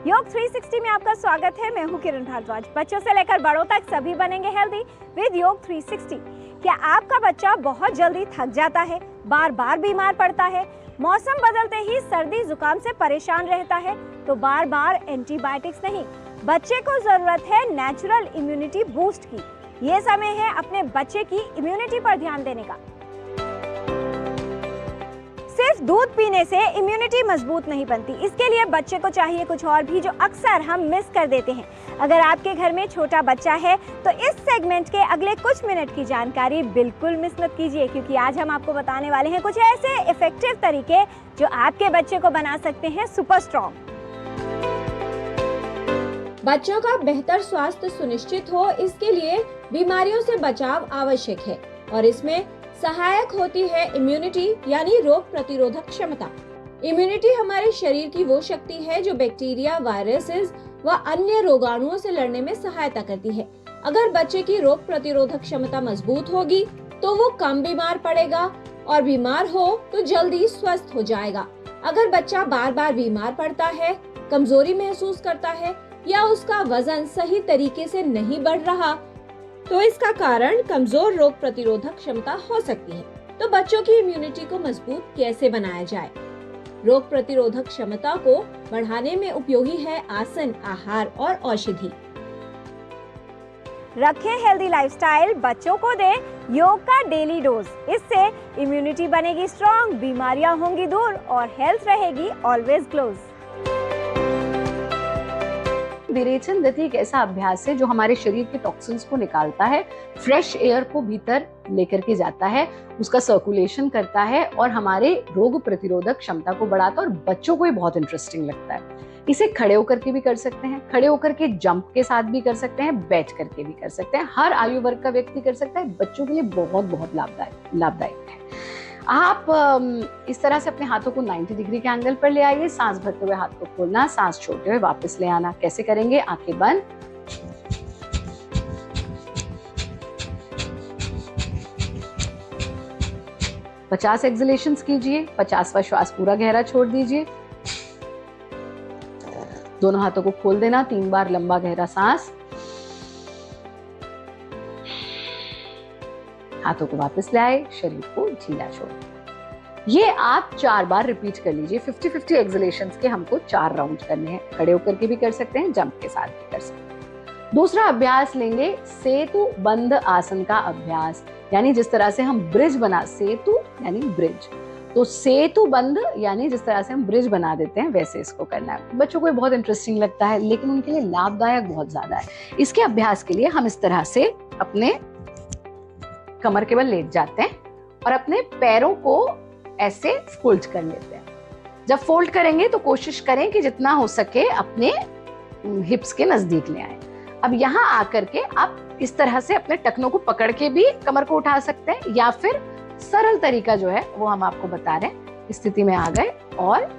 योग 360 में आपका स्वागत है। मैं हूं किरण भारद्वाज। बच्चों से लेकर बड़ों तक सभी बनेंगे हेल्दी विद योग 360। क्या आपका बच्चा बहुत जल्दी थक जाता है, बार बार बीमार पड़ता है, मौसम बदलते ही सर्दी जुकाम से परेशान रहता है? तो बार बार एंटीबायोटिक्स नहीं, बच्चे को जरूरत है नेचुरल इम्यूनिटी बूस्ट की। ये समय है अपने बच्चे की इम्यूनिटी पर ध्यान देने का। सिर्फ दूध पीने से इम्यूनिटी मजबूत नहीं बनती, इसके लिए बच्चे को चाहिए कुछ और भी, जो अक्सर हम मिस कर देते हैं। अगर आपके घर में छोटा बच्चा है तो इस सेगमेंट के अगले कुछ मिनट की जानकारी बिल्कुल मिस मत कीजिए, क्योंकि आज हम आपको बताने वाले हैं कुछ ऐसे इफेक्टिव तरीके जो आपके बच्चे को बना सकते हैं सुपर स्ट्रॉन्ग। बच्चों का बेहतर स्वास्थ्य सुनिश्चित हो, इसके लिए बीमारियों से बचाव आवश्यक है और इसमें सहायक होती है इम्यूनिटी यानी रोग प्रतिरोधक क्षमता। इम्यूनिटी हमारे शरीर की वो शक्ति है जो बैक्टीरिया, वायरसेस व अन्य रोगाणुओं से लड़ने में सहायता करती है। अगर बच्चे की रोग प्रतिरोधक क्षमता मजबूत होगी तो वो कम बीमार पड़ेगा और बीमार हो तो जल्दी स्वस्थ हो जाएगा। अगर बच्चा बार बार बीमार पड़ता है, कमजोरी महसूस करता है या उसका वजन सही तरीके से नहीं बढ़ रहा, तो इसका कारण कमजोर रोग प्रतिरोधक क्षमता हो सकती है। तो बच्चों की इम्यूनिटी को मजबूत कैसे बनाया जाए? रोग प्रतिरोधक क्षमता को बढ़ाने में उपयोगी है आसन, आहार और औषधि। रखें हेल्दी लाइफस्टाइल, बच्चों को दें योग का डेली डोज। इससे इम्यूनिटी बनेगी स्ट्रॉन्ग, बीमारियां होंगी दूर और हेल्थ रहेगी ऑलवेज क्लोज। विरेचन गति एक ऐसा अभ्यास है जो हमारे शरीर के टॉक्सिन्स को निकालता है, फ्रेश एयर को भीतर लेकर के जाता है, उसका सर्कुलेशन करता है और हमारे रोग प्रतिरोधक क्षमता को बढ़ाता है। और बच्चों को ये बहुत इंटरेस्टिंग लगता है। इसे खड़े होकर के भी कर सकते हैं, खड़े होकर के जंप के साथ भी कर सकते हैं, बैठ करके भी कर सकते हैं। हर आयु वर्ग का व्यक्ति कर सकता है। बच्चों के लिए बहुत बहुत लाभदायक है। आप इस तरह से अपने हाथों को 90 डिग्री के एंगल पर ले आइए। सांस भरते हुए हाथ को खोलना, सांस छोड़ते हुए वापस ले आना। कैसे करेंगे? आंखें बंद, पचास एक्सहेलेशंस कीजिए। 50वां श्वास पूरा गहरा छोड़ दीजिए। दोनों हाथों को खोल देना, 3 बार लंबा गहरा सांस। हाथों को वापस ले आए, शरीर को ढीला छोड़ें। ये आप 4 बार रिपीट कर लीजिए। 50-50 एक्सहेलेशंस के हमको 4 राउंड करने हैं। खड़े होकर के भी कर सकते हैं, जंप के साथ भी कर सकते हैं। दूसरा अभ्यास लेंगे सेतु बंद आसन का अभ्यास, यानी जिस तरह से हम ब्रिज बना, सेतु यानी ब्रिज, तो सेतु बंद यानी जिस तरह से हम ब्रिज बना देते हैं वैसे इसको करना है। बच्चों को ये बहुत इंटरेस्टिंग लगता है, लेकिन उनके लिए लाभदायक बहुत ज्यादा है। इसके अभ्यास के लिए हम इस तरह से अपने कमर के बल लेट जाते हैं और अपने पैरों को ऐसे फोल्ड कर लेते हैं। जब फोल्ड करेंगे तो कोशिश करें कि जितना हो सके अपने हिप्स के नजदीक ले आए। अब यहाँ आकर के आप इस तरह से अपने टखनों को पकड़ के भी कमर को उठा सकते हैं, या फिर सरल तरीका जो है वो हम आपको बता रहे हैं। इस स्थिति में आ गए और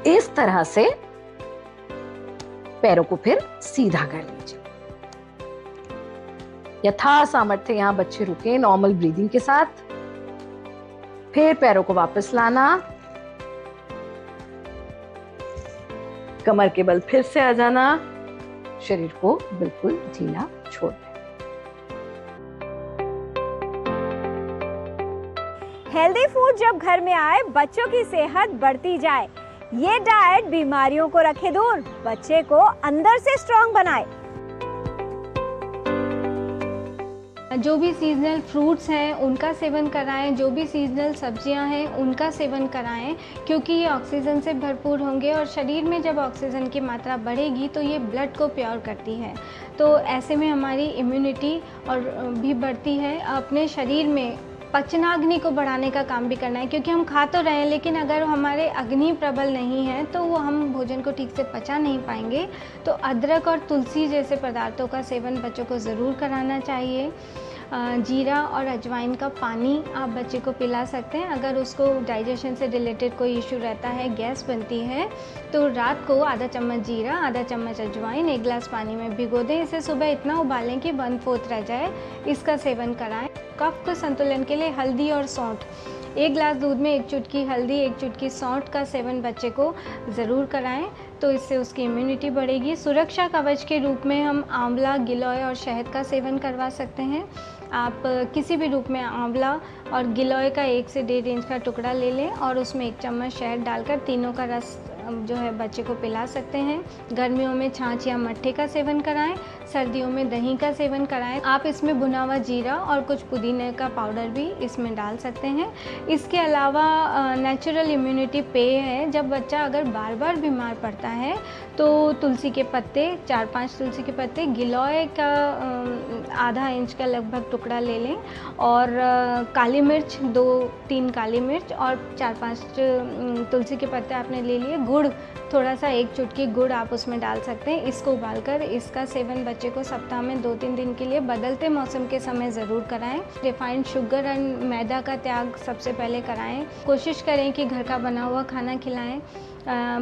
इस तरह से पैरों को फिर सीधा कर लीजिए। यथा सामर्थ्य यहाँ बच्चे रुके नॉर्मल ब्रीदिंग के साथ। फिर पैरों को वापस लाना, कमर के बल फिर से आ जाना, शरीर को बिल्कुल ढीला छोड़ दें। हेल्दी फूड जब घर में आए, बच्चों की सेहत बढ़ती जाए। ये डाइट बीमारियों को रखे दूर, बच्चे को अंदर से स्ट्रॉन्ग बनाए। जो भी सीजनल फ्रूट्स हैं उनका सेवन कराएं, जो भी सीजनल सब्जियां हैं उनका सेवन कराएं, क्योंकि ये ऑक्सीजन से भरपूर होंगे और शरीर में जब ऑक्सीजन की मात्रा बढ़ेगी तो ये ब्लड को प्योर करती है। तो ऐसे में हमारी इम्यूनिटी और भी बढ़ती है। अपने शरीर में पचनाग्नि को बढ़ाने का काम भी करना है, क्योंकि हम खा तो रहे हैं लेकिन अगर हमारे अग्नि प्रबल नहीं है तो वो हम भोजन को ठीक से पचा नहीं पाएंगे। तो अदरक और तुलसी जैसे पदार्थों का सेवन बच्चों को ज़रूर कराना चाहिए। जीरा और अजवाइन का पानी आप बच्चे को पिला सकते हैं। अगर उसको डाइजेशन से रिलेटेड कोई इशू रहता है, गैस बनती है, तो रात को आधा चम्मच जीरा, आधा चम्मच अजवाइन 1 गिलास पानी में भिगो दें। इसे सुबह इतना उबालें कि 1/4 रह जाए। इसका सेवन कराएं। कफ के संतुलन के लिए हल्दी और सौंठ 1 गिलास दूध में 1 चुटकी हल्दी, 1 चुटकी सौंठ का सेवन बच्चे को ज़रूर कराएं, तो इससे उसकी इम्यूनिटी बढ़ेगी। सुरक्षा कवच के रूप में हम आंवला, गिलोय और शहद का सेवन करवा सकते हैं। आप किसी भी रूप में आंवला और गिलोय का 1 से 1.5 इंच का टुकड़ा ले लें और उसमें 1 चम्मच शहद डालकर तीनों का रस जो है बच्चे को पिला सकते हैं। गर्मियों में छाछ या मट्ठे का सेवन कराएं, सर्दियों में दही का सेवन कराएं। आप इसमें भुना हुआ जीरा और कुछ पुदीने का पाउडर भी इसमें डाल सकते हैं। इसके अलावा नेचुरल इम्यूनिटी पेय है। जब बच्चा अगर बार बार बीमार पड़ता है तो तुलसी के पत्ते, 4-5 तुलसी के पत्ते, गिलोय का आधा इंच का लगभग टुकड़ा ले लें और काली मिर्च, 2-3 काली मिर्च और 4-5 तुलसी के पत्ते आपने ले लिए। गुड़, थोड़ा सा 1 चुटकी गुड़ आप उसमें डाल सकते हैं। इसको उबालकर इसका सेवन बच्चे को सप्ताह में 2-3 दिन के लिए बदलते मौसम के समय ज़रूर कराएं। रिफाइंड शुगर एंड मैदा का त्याग सबसे पहले कराएं। कोशिश करें कि घर का बना हुआ खाना खिलाएं।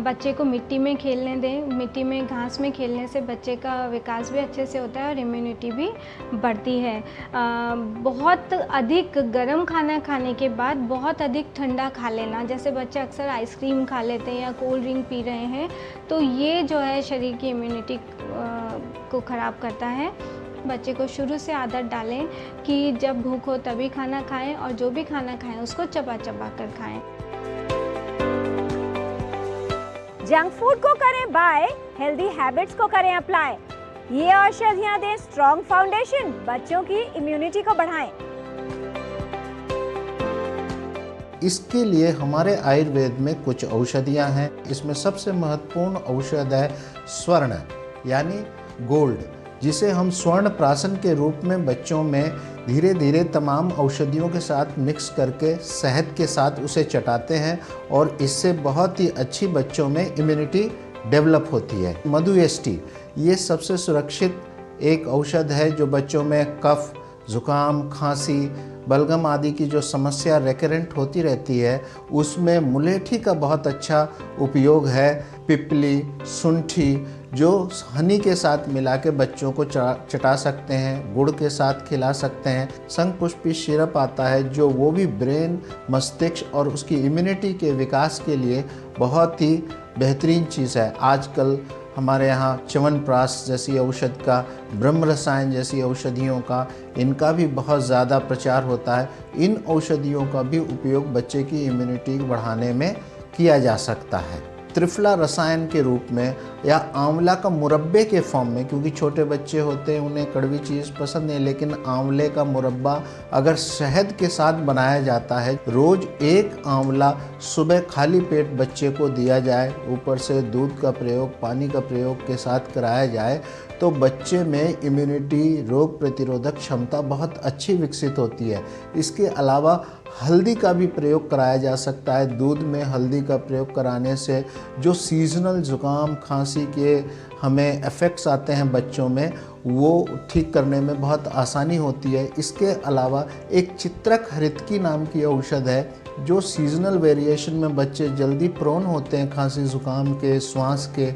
बच्चे को मिट्टी में खेलने दें। मिट्टी में, घास में खेलने से बच्चे का विकास भी अच्छे से होता है और इम्यूनिटी भी बढ़ती है। बहुत अधिक गर्म खाना खाने के बाद बहुत अधिक ठंडा खा लेना, जैसे बच्चे अक्सर आइसक्रीम खा लेते हैं या कोल्ड ड्रिंक पी रहे हैं, तो ये जो है शरीर की इम्यूनिटी को ख़राब करता है। बच्चे को शुरू से आदत डालें कि जब भूख हो तभी खाना खाएं और जो भी खाना खाएं उसको चबा चबा कर खाएं। जंक फूड को करें बाय, हेल्दी हैबिट्स को करें अप्लाई। ये औषधियां दें स्ट्रॉन्ग फाउंडेशन, बच्चों की इम्यूनिटी को बढ़ाएं। इसके लिए हमारे आयुर्वेद में कुछ औषधियां हैं। इसमें सबसे महत्वपूर्ण औषध है स्वर्ण यानी गोल्ड, जिसे हम स्वर्ण प्राशन के रूप में बच्चों में धीरे धीरे तमाम औषधियों के साथ मिक्स करके शहद के साथ उसे चटाते हैं और इससे बहुत ही अच्छी बच्चों में इम्यूनिटी डेवलप होती है। मधु एस्टी ये सबसे सुरक्षित एक औषध है जो बच्चों में कफ, जुकाम, खांसी, बलगम आदि की जो समस्या रेकरेंट होती रहती है उसमें मुलेठी का बहुत अच्छा उपयोग है। पिपली, सुंठी जो हनी के साथ मिला के बच्चों को चटा सकते हैं, गुड़ के साथ खिला सकते हैं। शंखपुष्पी सिरप आता है जो वो भी ब्रेन, मस्तिष्क और उसकी इम्यूनिटी के विकास के लिए बहुत ही बेहतरीन चीज़ है। आजकल हमारे यहाँ च्यवनप्राश जैसी औषध का, ब्रह्म रसायन जैसी औषधियों का, इनका भी बहुत ज़्यादा प्रचार होता है। इन औषधियों का भी उपयोग बच्चे की इम्यूनिटी बढ़ाने में किया जा सकता है। त्रिफला रसायन के रूप में या आंवला का मुरब्बे के फॉर्म में, क्योंकि छोटे बच्चे होते हैं उन्हें कड़वी चीज़ पसंद नहीं, लेकिन आंवले का मुरब्बा अगर शहद के साथ बनाया जाता है, रोज़ 1 आंवला सुबह खाली पेट बच्चे को दिया जाए, ऊपर से दूध का प्रयोग, पानी का प्रयोग के साथ कराया जाए तो बच्चे में इम्यूनिटी, रोग प्रतिरोधक क्षमता बहुत अच्छी विकसित होती है। इसके अलावा हल्दी का भी प्रयोग कराया जा सकता है। दूध में हल्दी का प्रयोग कराने से जो सीजनल जुकाम, खांसी के हमें इफ़ेक्ट्स आते हैं बच्चों में, वो ठीक करने में बहुत आसानी होती है। इसके अलावा एक चित्रक हरितकी नाम की औषध है जो सीजनल वेरिएशन में बच्चे जल्दी प्रोन होते हैं खांसी जुकाम के, श्वास के,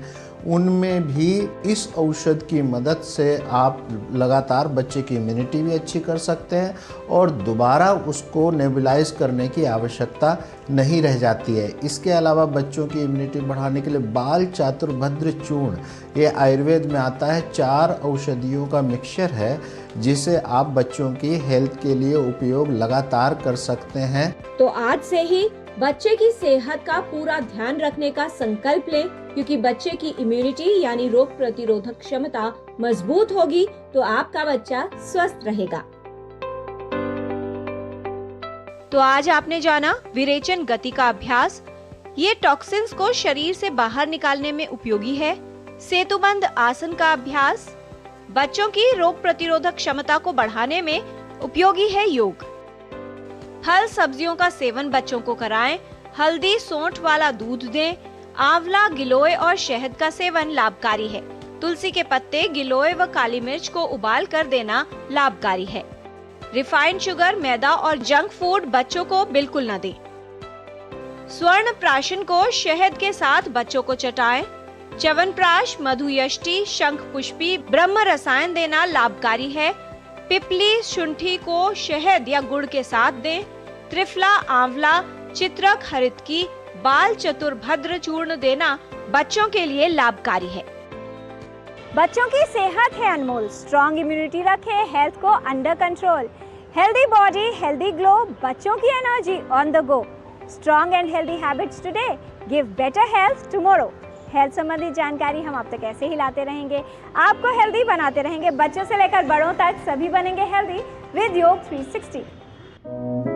उनमें भी इस औषध की मदद से आप लगातार बच्चे की इम्यूनिटी भी अच्छी कर सकते हैं और दोबारा उसको नेबुलाइज करने की आवश्यकता नहीं रह जाती है। इसके अलावा बच्चों की इम्यूनिटी बढ़ाने के लिए बाल चातुर्भद्र चूर्ण, ये आयुर्वेद में आता है, 4 औषधियों का मिक्सचर है जिसे आप बच्चों की हेल्थ के लिए उपयोग लगातार कर सकते हैं। तो आज से ही बच्चे की सेहत का पूरा ध्यान रखने का संकल्प लें, क्योंकि बच्चे की इम्यूनिटी यानी रोग प्रतिरोधक क्षमता मजबूत होगी तो आपका बच्चा स्वस्थ रहेगा। तो आज आपने जाना विरेचन गति का अभ्यास। ये टॉक्सिन्स को शरीर से बाहर निकालने में उपयोगी है। सेतुबंद आसन का अभ्यास बच्चों की रोग प्रतिरोधक क्षमता को बढ़ाने में उपयोगी है। योग, फल सब्जियों का सेवन बच्चों को कराएं। हल्दी सौंठ वाला दूध दें। आंवला, गिलोय और शहद का सेवन लाभकारी है। तुलसी के पत्ते, गिलोय व काली मिर्च को उबाल कर देना लाभकारी है। रिफाइंड शुगर, मैदा और जंक फूड बच्चों को बिल्कुल न दें। स्वर्ण प्राशन को शहद के साथ बच्चों को चटाएं। च्यवनप्राश, मधुयष्टि, शंखपुष्पी, ब्रह्म रसायन देना लाभकारी है। पिपली, शुंठी को शहद या गुड़ के साथ दें। त्रिफला आंवला चित्रक हरित की बाल चतुर्भद्र चूर्ण देना बच्चों के लिए लाभकारी है। बच्चों की सेहत है अनमोल, स्ट्रॉन्ग इम्यूनिटी रखे हेल्थ को under control. Healthy body healthy glow, बच्चों की energy on the go. Strong and healthy habits today give better health tomorrow. Health संबंधी जानकारी हम आप तक ऐसे ही लाते रहेंगे, आपको हेल्दी बनाते रहेंगे। बच्चों से लेकर बड़ों तक सभी बनेंगे हेल्दी विद योग 360।